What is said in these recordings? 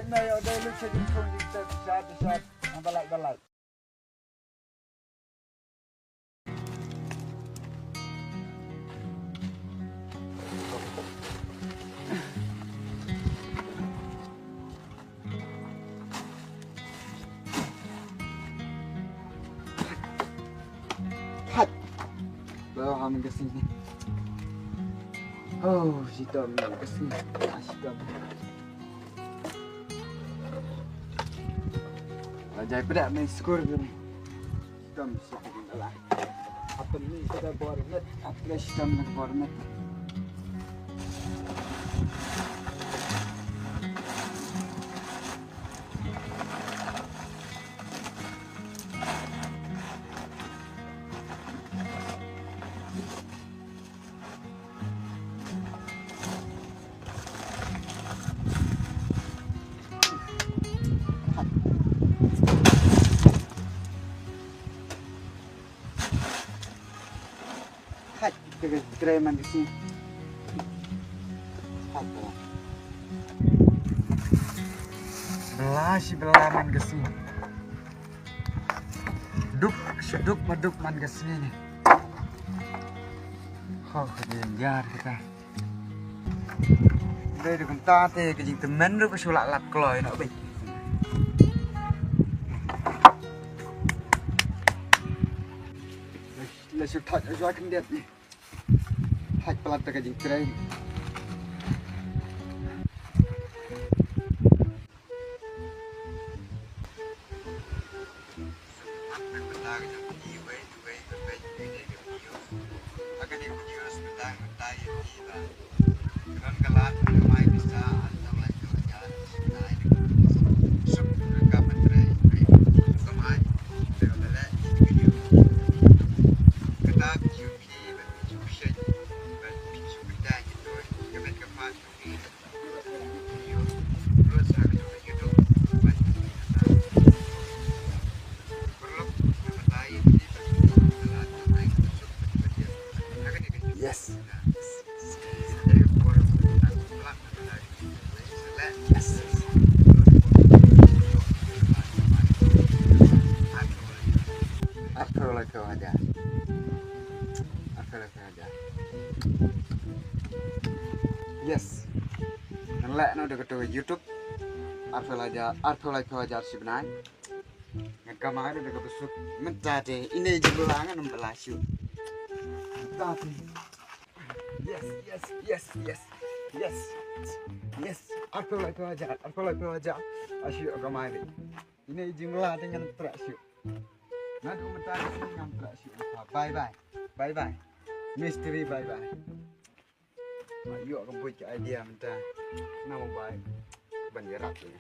na yo dai lu che din kong din shot ang balak. Hat. Bawa kami ke sini. Oh, si Tom ke sini. Si Tom. Jai pedak main skor ni. Tom siapa lah. Apa ni kita bornet, apa sistem nak bornet. Kreman di sini. Apa? Belah man ke sini. Seduk man ke sini nih. Oh, kejar kita. Đây được ta thì cái gì từ men rồi có số lạ lặt còi nữa bị. Là sự thật ở kinh đẹp này. Hak pelat ke jing tray. Yes. Aku lagi aja. Yes. Ngelak no udah ketemu YouTube. Aku lagi aja sebenarnya. Kemarin udah kebesuk mencari ini jebelangan membelasyu. Tapi yes. Aku lagi aja. Asyik kemarin. Ini jumlah dengan terasyik. Nanti mencari dengan terasyik. Bye. Misteri bye. Ayo aku buat idea minta nama baik banjarat ni.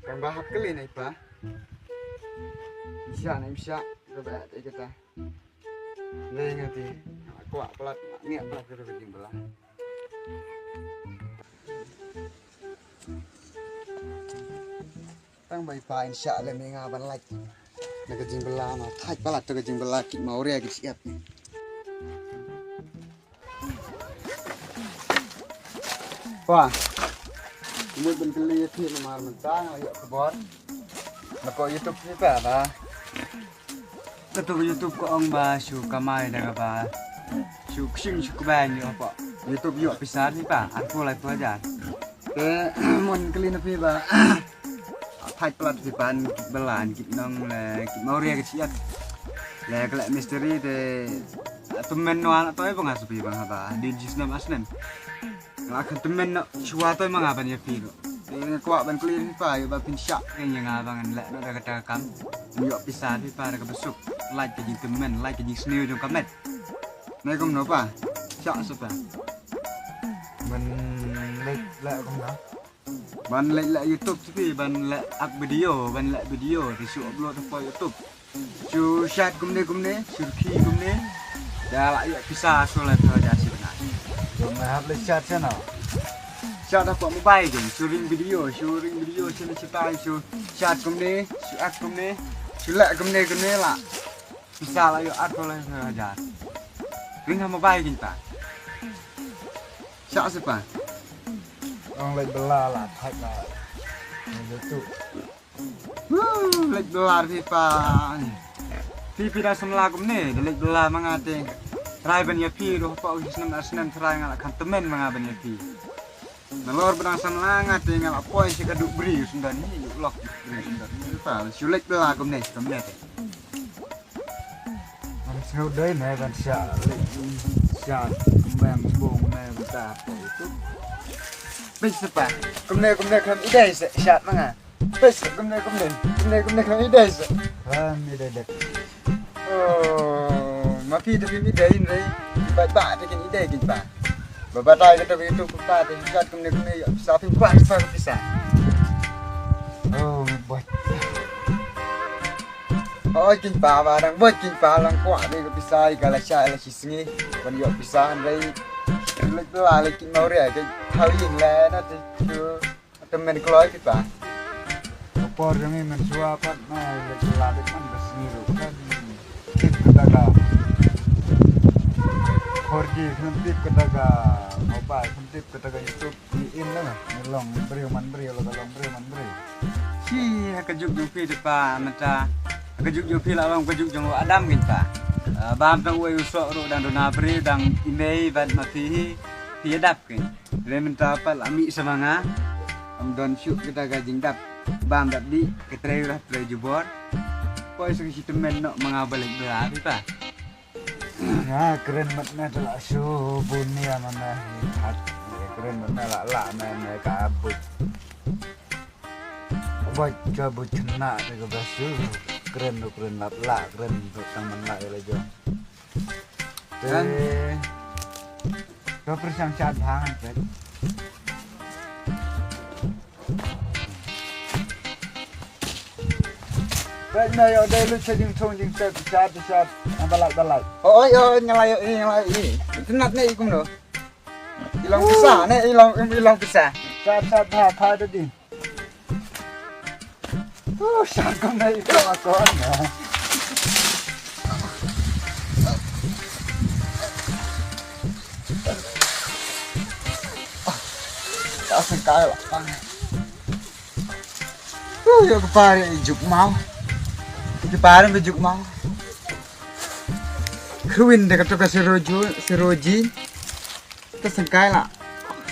Kan bahak kali ni pa. Bisa coba kita. Lengati. Aku pelat ni pelat kita kejim belah. Tang bayi pa insya-Allah mengaban lagi. Nak kejim belah mah. Thai pelat tu kejim belah kit mau ria kit siap ni. Wah, ini beli ni nomor mentang, ayo kebor. Nak YouTube ni apa? Ketua YouTube ko ang ba su kamay na ba? Su kuban yo apa? YouTube yo pisar ni pa. Aku lagi pelajar. Ke mon kali na ba? Thai pelat di pan belan kit nong le kit mau ria kit siat. Le kelak misteri de temen no anak toy bang asupi bang apa? Di jisnam asnen. Akan temen nak suatu memang apa ni filo. Ini kuat ban kulit ni pa, yo bapin syak yang abangan lek nak kata kam. Yo pisah ni pa nak besuk. Like ke temen, like ke snew jong kamet. Nai kom no pa? Syak sepa. Ban lek kom no. Ban lek YouTube tapi ban lek up video di su upload ke YouTube. Su chat kom ni, su ki kom ni. Dah lah yo pisah solat aja sih benar. Mahal chat sana. Chat apa mobile je, shooting video sini cerita chat kumne, chat kumne, sulak kumne lah. Bisa lah yo aku lah ajar. Ring mobile kita. Chat siapa? Orang lek bela lah thạch là YouTube. Lek dolar FIFA. Pipi dah semula kum ni, lek dolar mangate. Try ban ya pi do pa us senam try ngala kan temen mangaban ya pi. Nalor benang semula ngate ngala poin si kaduk beri sundan ni lok beri sundan. FIFA si lek dolar kum ni kamne. Orang sau đây này vẫn xả lek xả bèm bông này vẫn ta itu. Bis sepa. Kum ni kan ide syat manga. Bis kum ni kan ide. Kan ini dek. Oh, mapi tapi mi dai ni. Ba te kan ide kin ba. Ba tai ka tapi itu pa te kat kum ni sa pi ba sa bisa. Oh, buat. Oh, kin pa ba dang buat kin pa lang kwa ni ka bisa ka la sha la si singi. Kan yo bisa dai. Lek la lek kin mau re ka thau yin la na te chu temen kloi kin ba. Opor yang ini mensuapat nah lek ladek man besniru kan. Tip kataga. Korji tip kataga. Mobile tip kataga YouTube di in lah. Melong beri man beri lo kalong beri man beri. Si ka juk jung pi de pa mata. Ka juk jung pi la long ka juk jung Adam kin pa. Bam tang uai usok ro dan dona beri dang email van mati ti dap kin. Le menta pal ami semanga. Am don syuk kita ka jing dap. Bam dap di ketre lah tre jubor. Poi sing si temen nok mangabalik belah pi pa. Ya keren matna telah show bunia mana hat. Keren matna la mana kabut. Buat kabut kena dengan basu. Keren la keren tang mana le jo. Kan Kau persang chat hang bet. Baik na yo dai lu chajing thong jing chat balak. oi nyalai ini. Tenat ni ikum lo. Ilang pisah ni ilang pisah. Chat ha tadi. Oh, sangkam na ito ako na. Asan kaya lah. Yo kepare juk mau. Kepare bejuk mau. Kruin dekat tu seroji. Tersengkai lah.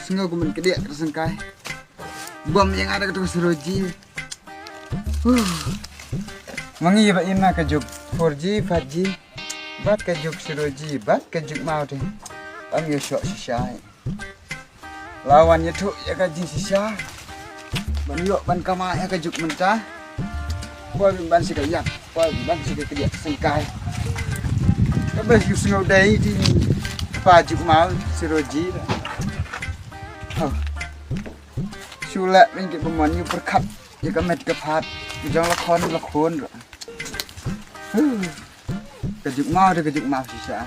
Singa kumen kedia tersengkai. Bom yang ada kat seroji. Mangi ba ina ka juk 4G 5G. Bat ka juk seroji, bat ka juk mau deh. Am yo syok sisai. Lawan tu ya ka jing sisa. Ban yo ban kama ya ka juk mentah. Boy ban si ka yak, boy ban si ka kedia sengkai. Ka bes yu snow day di pa juk mau seroji. Oh. Sulat mình cái bông như bật khắp, như cái mệt cái phạt, cái trong là khôn rồi. Cái dụng mau thì cái dụng mau chỉ sợ.